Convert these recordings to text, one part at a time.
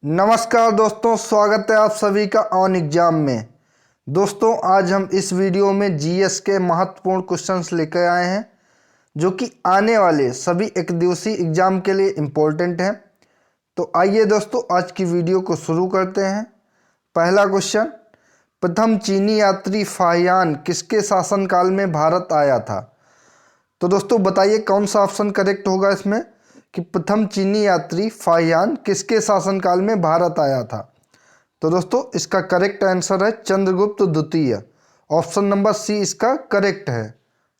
नमस्कार दोस्तों, स्वागत है आप सभी का ऑन एग्जाम में। दोस्तों, आज हम इस वीडियो में जीएस के महत्वपूर्ण क्वेश्चंस लेकर आए हैं जो कि आने वाले सभी एक दिवसीय एग्जाम के लिए इम्पोर्टेंट हैं। तो आइए दोस्तों, आज की वीडियो को शुरू करते हैं। पहला क्वेश्चन, प्रथम चीनी यात्री फाहियान किसके शासनकाल में भारत आया था? तो दोस्तों बताइए कौन सा ऑप्शन करेक्ट होगा इसमें कि प्रथम चीनी यात्री फाहियान किसके शासनकाल में भारत आया था। तो दोस्तों इसका करेक्ट आंसर है चंद्रगुप्त द्वितीय। ऑप्शन नंबर सी इसका करेक्ट है।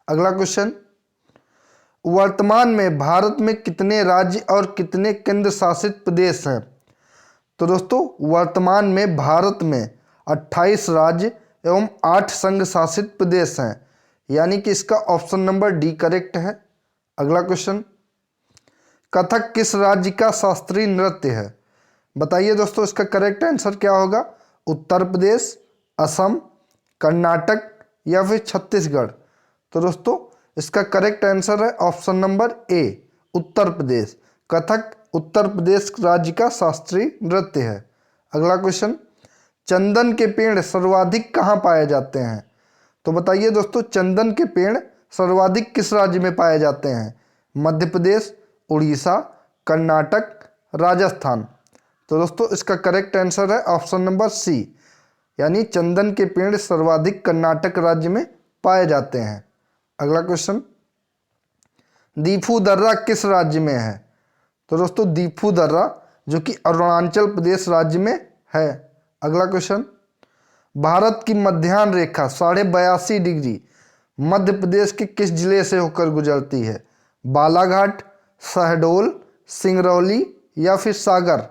अगला क्वेश्चन, वर्तमान में भारत में कितने राज्य और कितने केंद्र शासित प्रदेश हैं? तो दोस्तों वर्तमान में भारत में 28 राज्य एवं 8 संघ शासित प्रदेश हैं, यानी कि इसका ऑप्शन नंबर डी करेक्ट है। अगला क्वेश्चन, कथक किस राज्य का शास्त्रीय नृत्य है? बताइए दोस्तों इसका करेक्ट आंसर क्या होगा? उत्तर प्रदेश, असम, कर्नाटक या फिर छत्तीसगढ़? तो दोस्तों इसका करेक्ट आंसर है option number A, Uttar Pradesh. Kathak Uttar Pradesh राज्य का शास्त्रीय नृत्य है। अगला क्वेश्चन, चंदन के पेड़ सर्वाधिक कहाँ पाए जाते हैं? तो बताइए दोस्तों चंदन के पेड़ सर्वाधिक किस राज्य में पाए जाते हैं? मध्य प्रदेश, उड़ीसा, कर्नाटक, राजस्थान? तो दोस्तों इसका करेक्ट आंसर है ऑप्शन नंबर सी, यानी चंदन के पेड़ सर्वाधिक कर्नाटक राज्य में पाए जाते हैं। अगला क्वेश्चन, दीफू दर्रा किस राज्य में है? तो दोस्तों दीफू दर्रा जो कि अरुणाचल प्रदेश राज्य में है। अगला क्वेश्चन, भारत की मध्याह्न रेखा 82.5 डिग्री मध्य प्रदेश के किस जिले से होकर गुजरती है? बालाघाट, शहडोल, सिंगरौली या फिर सागर?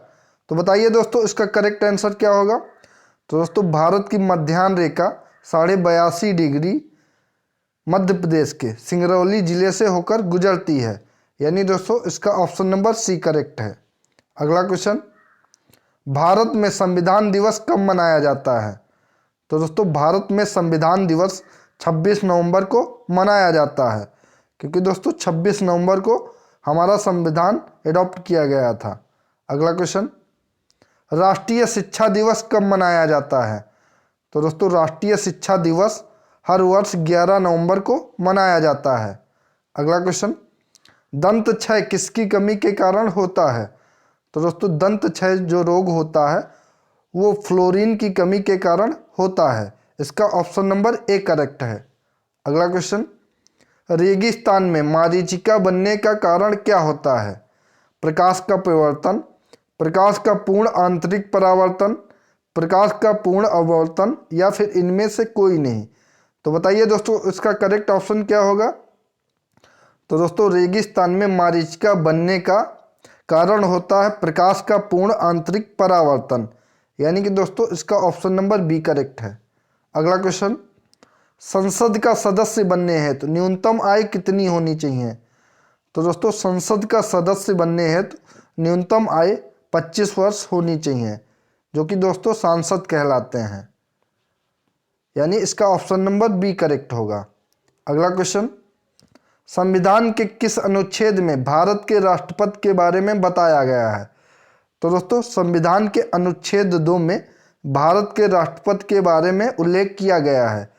तो बताइए दोस्तों इसका करेक्ट आंसर क्या होगा? तो दोस्तों भारत की मध्याह्न रेखा 82.5 डिग्री मध्य प्रदेश के सिंगरौली जिले से होकर गुजरती है, यानी दोस्तों इसका ऑप्शन नंबर सी करेक्ट है। अगला क्वेश्चन, भारत में संविधान दिवस कब मनाया जाता है? तो दोस्तों भारत में संविधान दिवस 26 नवंबर को मनाया जाता है, क्योंकि दोस्तों 26 नवंबर को हमारा संविधान एडॉप्ट किया गया था। अगला क्वेश्चन, राष्ट्रीय शिक्षा दिवस कब मनाया जाता है? तो दोस्तों राष्ट्रीय शिक्षा दिवस हर वर्ष 11 नवंबर को मनाया जाता है। अगला क्वेश्चन, दंत क्षय किसकी कमी के कारण होता है? तो दोस्तों दंत क्षय जो रोग होता है वो फ्लोरीन की कमी के कारण होता है। इसका ऑप्शन नंबर ए करेक्ट है। अगला क्वेश्चन, रेगिस्तान में मरीचिका बनने का कारण क्या होता है? प्रकाश का परिवर्तन, प्रकाश का पूर्ण आंतरिक परावर्तन, प्रकाश का पूर्ण अववर्तन या फिर इनमें से कोई नहीं? तो बताइए दोस्तों इसका करेक्ट ऑप्शन क्या होगा? तो दोस्तों रेगिस्तान में मरीचिका बनने का कारण होता है प्रकाश का पूर्ण आंतरिक परावर्तन, यानी कि दोस्तों इसका ऑप्शन नंबर बी करेक्ट है। अगला क्वेश्चन, संसद का सदस्य बनने हेतु न्यूनतम आयु कितनी होनी चाहिए? तो दोस्तों संसद का सदस्य बनने हेतु न्यूनतम आयु 25 वर्ष होनी चाहिए, जो कि दोस्तों सांसद कहलाते हैं, यानी इसका ऑप्शन नंबर बी करेक्ट होगा। अगला क्वेश्चन, संविधान के किस अनुच्छेद में भारत के राष्ट्रपति के बारे में बताया गया है? तो दोस्तों संविधान के अनुच्छेद 2 में भारत के राष्ट्रपति के बारे में उल्लेख किया गया है।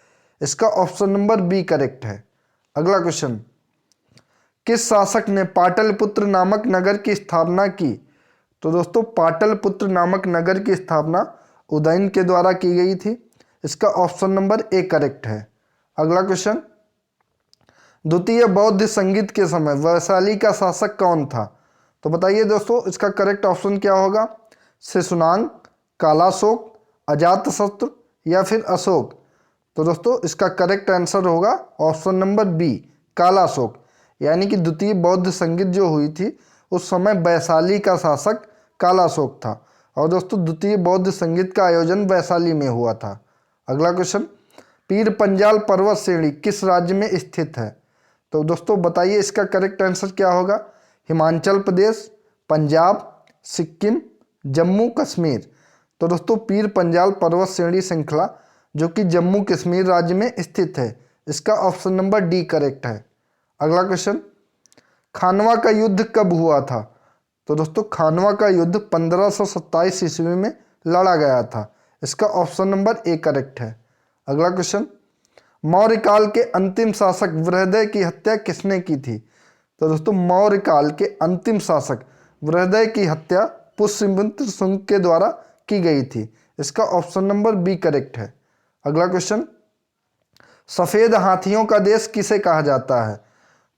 इसका ऑप्शन नंबर बी करेक्ट है। अगला क्वेश्चन, किस शासक ने पाटलिपुत्र नामक नगर की स्थापना की? तो दोस्तों पाटलिपुत्र नामक नगर की स्थापना उदयन के द्वारा की गई थी। इसका ऑप्शन नंबर ए करेक्ट है। अगला क्वेश्चन, द्वितीय बौद्ध संगीत के समय वैशाली का शासक कौन था? तो बताइए दोस्तों इसका करेक्ट ऑप्शन क्या होगा? शिशुनाग, कालाशोक, अजातशत्रु या फिर अशोक? तो दोस्तों इसका करेक्ट आंसर होगा ऑप्शन नंबर बी, कालाशोक, यानी कि द्वितीय बौद्ध संगीत जो हुई थी उस समय वैशाली का शासक कालाशोक था, और दोस्तों द्वितीय बौद्ध संगीत का आयोजन वैशाली में हुआ था। अगला क्वेश्चन, पीर पंजाल पर्वत श्रेणी किस राज्य में स्थित है? तो दोस्तों बताइए इसका करेक्ट आंसर क्या होगा? हिमाचल प्रदेश, पंजाब, सिक्किम, जम्मू कश्मीर? तो दोस्तों पीर पंजाल पर्वत श्रेणी श्रृंखला जो कि जम्मू कश्मीर राज्य में स्थित है। इसका ऑप्शन नंबर डी करेक्ट है। अगला क्वेश्चन, खानवा का युद्ध कब हुआ था? तो दोस्तों खानवा का युद्ध 1527 ईस्वी में लड़ा गया था। इसका ऑप्शन नंबर ए करेक्ट है। अगला क्वेश्चन, मौर्य काल के अंतिम शासक बृहदय की हत्या किसने की थी? तो दोस्तों मौर्य काल के अंतिम शासक बृहदय की हत्या पुष्यमित्र शुंग के द्वारा की गई थी। इसका ऑप्शन नंबर बी करेक्ट है। अगला क्वेश्चन, सफेद हाथियों का देश किसे कहा जाता है?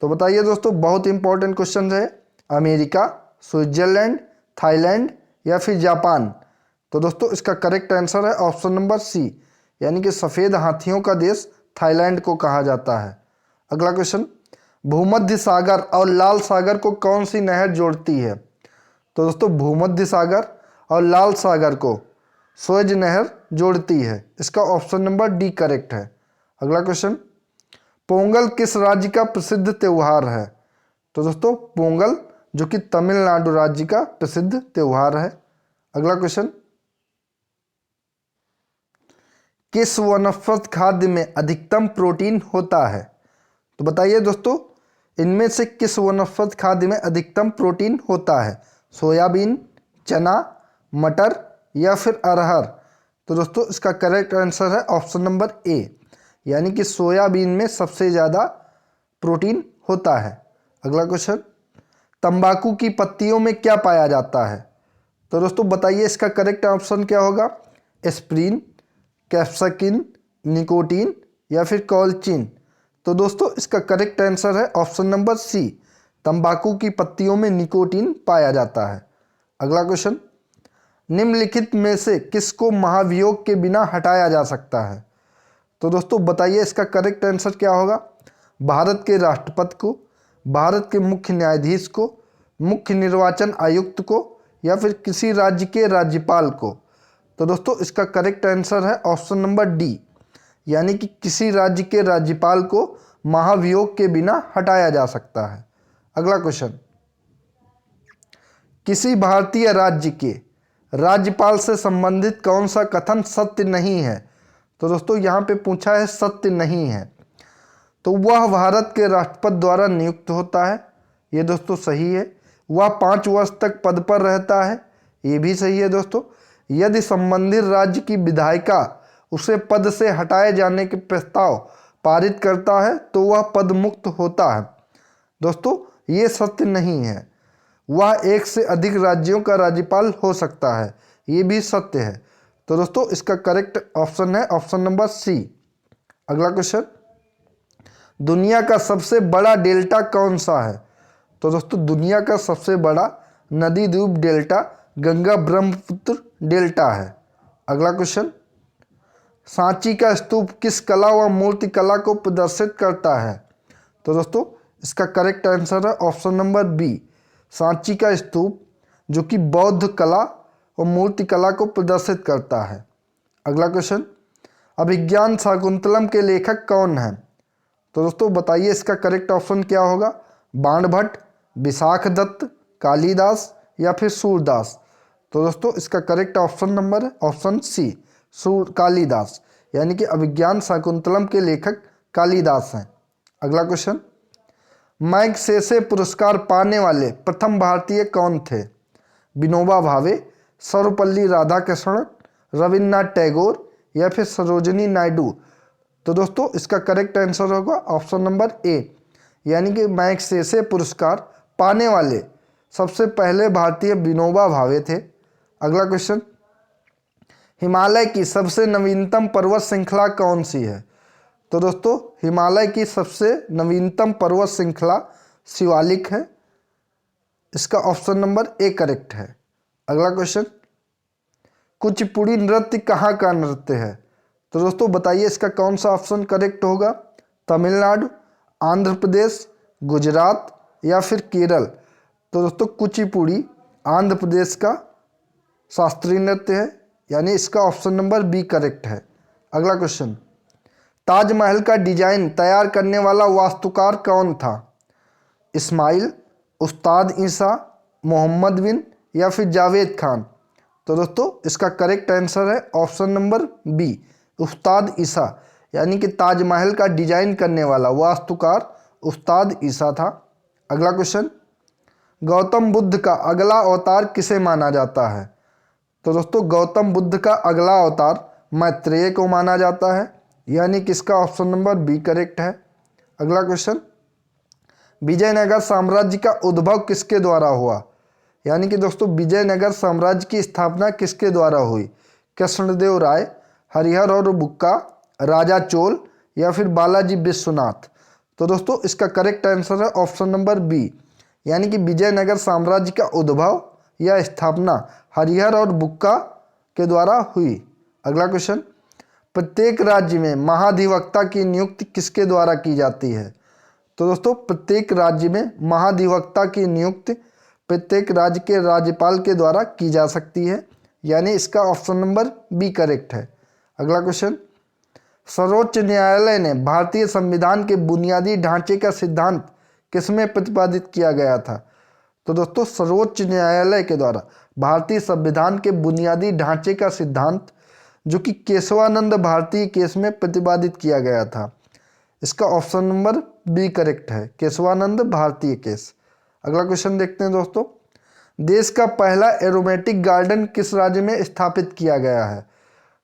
तो बताइए दोस्तों, बहुत इंपॉर्टेंट क्वेश्चन है। अमेरिका, स्विट्जरलैंड, थाईलैंड या फिर जापान? तो दोस्तों इसका करेक्ट आंसर है ऑप्शन नंबर सी, यानी कि सफेद हाथियों का देश थाईलैंड को कहा जाता है। अगला क्वेश्चन, भूमध्य सागर और लाल सागर को कौन सी नहर जोड़ती है? तो दोस्तों भूमध्य सागर और लाल सागर को स्वेज नहर जोड़ती है। इसका ऑप्शन नंबर डी करेक्ट है। अगला क्वेश्चन, पोंगल किस राज्य का प्रसिद्ध त्योहार है? तो दोस्तों पोंगल जो कि तमिलनाडु राज्य का प्रसिद्ध त्योहार है। अगला क्वेश्चन, किस वनस्पति खाद्य में अधिकतम प्रोटीन होता है? तो बताइए दोस्तों, इनमें से किस वनस्पति खाद्य में अधिकतम प्रोटीन होता है? सोयाबीन, चना, मटर या फिर अरहर? तो दोस्तों इसका करेक्ट आंसर है ऑप्शन नंबर ए, यानी कि सोयाबीन में सबसे ज़्यादा प्रोटीन होता है। अगला क्वेश्चन, तंबाकू की पत्तियों में क्या पाया जाता है? तो दोस्तों बताइए इसका करेक्ट ऑप्शन क्या होगा? एस्प्रिन, कैप्साइसिन, निकोटीन या फिर कॉल्चिन? तो दोस्तों इसका करेक्ट आंसर है ऑप्शन नंबर सी, तंबाकू की पत्तियों में निकोटीन पाया जाता है। अगला क्वेश्चन, निम्नलिखित में से किसको महाभियोग के बिना हटाया जा सकता है? तो दोस्तों बताइए इसका करेक्ट आंसर क्या होगा? भारत के राष्ट्रपति को, भारत के मुख्य न्यायाधीश को, मुख्य निर्वाचन आयुक्त को या फिर किसी राज्य के राज्यपाल को? तो दोस्तों इसका करेक्ट आंसर है ऑप्शन नंबर डी, यानी कि किसी राज्य के राज्यपाल को महाभियोग के बिना हटाया जा सकता है। अगला क्वेश्चन, किसी भारतीय राज्य के राज्यपाल से संबंधित कौन सा कथन सत्य नहीं है? तो दोस्तों यहाँ पे पूछा है सत्य नहीं है, तो वह भारत के राष्ट्रपति द्वारा नियुक्त होता है। ये दोस्तों सही है। वह 5 वर्ष तक पद पर रहता है। ये भी सही है दोस्तों। यदि संबंधित राज्य की विधायिका उसे पद से हटाए जाने के प्रस्ताव पारित करता है तो वह पद मुक्त होता है। दोस्तों ये सत्य नहीं है। वह 1 से अधिक राज्यों का राज्यपाल हो सकता है। ये भी सत्य है। तो दोस्तों इसका करेक्ट ऑप्शन है ऑप्शन नंबर सी। अगला क्वेश्चन, दुनिया का सबसे बड़ा डेल्टा कौन सा है? तो दोस्तों दुनिया का सबसे बड़ा नदी द्वीप डेल्टा गंगा ब्रह्मपुत्र डेल्टा है। अगला क्वेश्चन, सांची का स्तूप किस कला व मूर्ति कला को प्रदर्शित करता है? तो दोस्तों इसका करेक्ट आंसर है ऑप्शन नंबर बी, सांची का स्तूप जो कि बौद्ध कला और मूर्ति कला को प्रदर्शित करता है। अगला क्वेश्चन, अभिज्ञान शाकुंतलम के लेखक कौन हैं? तो दोस्तों बताइए इसका करेक्ट ऑप्शन क्या होगा? बाणभट्ट, विशाखदत्त, कालिदास या फिर सूरदास? तो दोस्तों इसका करेक्ट ऑप्शन नंबर है ऑप्शन सी, कालिदास, यानी कि अभिज्ञान शाकुंतलम के लेखक कालिदास हैं। अगला क्वेश्चन, मैग्सेसे पुरस्कार पाने वाले प्रथम भारतीय कौन थे? विनोबा भावे, सर्वपल्ली राधाकृष्णन, रविन्द्रनाथ टैगोर या फिर सरोजिनी नायडू? तो दोस्तों इसका करेक्ट आंसर होगा ऑप्शन नंबर ए, यानी कि मैग्सेसे पुरस्कार पाने वाले सबसे पहले भारतीय विनोबा भावे थे। अगला क्वेश्चन, हिमालय की सबसे नवीनतम पर्वत श्रृंखला कौन सी है? तो दोस्तों हिमालय की सबसे नवीनतम पर्वत श्रृंखला शिवालिक है। इसका ऑप्शन नंबर ए करेक्ट है। अगला क्वेश्चन, कुचिपुड़ी नृत्य कहाँ का नृत्य है? तो दोस्तों बताइए इसका कौन सा ऑप्शन करेक्ट होगा? तमिलनाडु, आंध्र प्रदेश, गुजरात या फिर केरल? तो दोस्तों कुचिपुड़ी आंध्र प्रदेश का शास्त्रीय नृत्य है, यानी इसका ऑप्शन नंबर बी करेक्ट है। अगला क्वेश्चन, ताजमहल का डिजाइन तैयार करने वाला वास्तुकार कौन था? इस्माइल, उस्ताद ईसा, मोहम्मद बिन या फिर जावेद खान? तो दोस्तों इसका करेक्ट आंसर है ऑप्शन नंबर बी, उस्ताद ईसा, यानी कि ताजमहल का डिजाइन करने वाला वास्तुकार उस्ताद ईसा था। अगला क्वेश्चन, गौतम बुद्ध का अगला अवतार किसे माना जाता है? तो दोस्तों गौतम बुद्ध का अगला अवतार मैत्रेय को माना जाता है, यानी कि इसका ऑप्शन नंबर बी करेक्ट है। अगला क्वेश्चन, विजयनगर साम्राज्य का उद्भव किसके द्वारा हुआ? यानी कि दोस्तों विजयनगर साम्राज्य की स्थापना किसके द्वारा हुई? कृष्णदेव राय, हरिहर और बुक्का, राजा चोल या फिर बालाजी विश्वनाथ? तो दोस्तों इसका करेक्ट आंसर है ऑप्शन नंबर बी, यानी कि विजयनगर साम्राज्य का उद्भव या स्थापना हरिहर और बुक्का के द्वारा हुई। अगला क्वेश्चन, प्रत्येक राज्य में महाधिवक्ता की नियुक्ति किसके द्वारा की जाती है? तो दोस्तों प्रत्येक राज्य में महाधिवक्ता की नियुक्ति प्रत्येक राज्य के राज्यपाल के द्वारा की जा सकती है, यानी इसका ऑप्शन नंबर बी करेक्ट है। अगला क्वेश्चन, सर्वोच्च न्यायालय ने भारतीय संविधान के बुनियादी ढांचे का सिद्धांत किसमें प्रतिपादित किया गया था? तो दोस्तों सर्वोच्च न्यायालय के द्वारा भारतीय संविधान के बुनियादी ढांचे का सिद्धांत जो कि केशवानंद भारतीय केस में प्रतिपादित किया गया था, इसका ऑप्शन नंबर बी करेक्ट है, केशवानंद भारतीय केस। अगला क्वेश्चन देखते हैं दोस्तों, देश का पहला एरोमेटिक गार्डन किस राज्य में स्थापित किया गया है?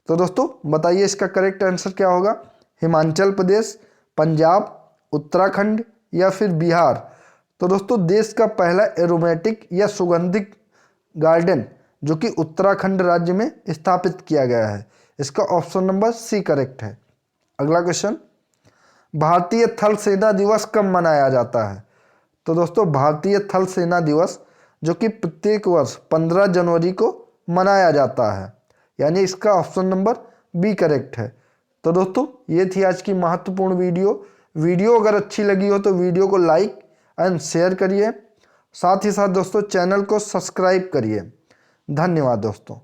तो दोस्तों बताइए इसका करेक्ट आंसर क्या होगा? हिमाचल प्रदेश, पंजाब, उत्तराखंड या फिर बिहार? तो दोस्तों देश का पहला एरोमेटिक या सुगंधित गार्डन जो कि उत्तराखंड राज्य में स्थापित किया गया है, इसका ऑप्शन नंबर सी करेक्ट है। अगला क्वेश्चन, भारतीय थल सेना दिवस कब मनाया जाता है? तो दोस्तों भारतीय थल सेना दिवस जो कि प्रत्येक वर्ष 15 जनवरी को मनाया जाता है, यानी इसका ऑप्शन नंबर बी करेक्ट है। तो दोस्तों ये थी आज की महत्वपूर्ण वीडियो अगर अच्छी लगी हो तो वीडियो को लाइक एंड शेयर करिए, साथ ही साथ दोस्तों चैनल को सब्सक्राइब करिए। धन्यवाद दोस्तों।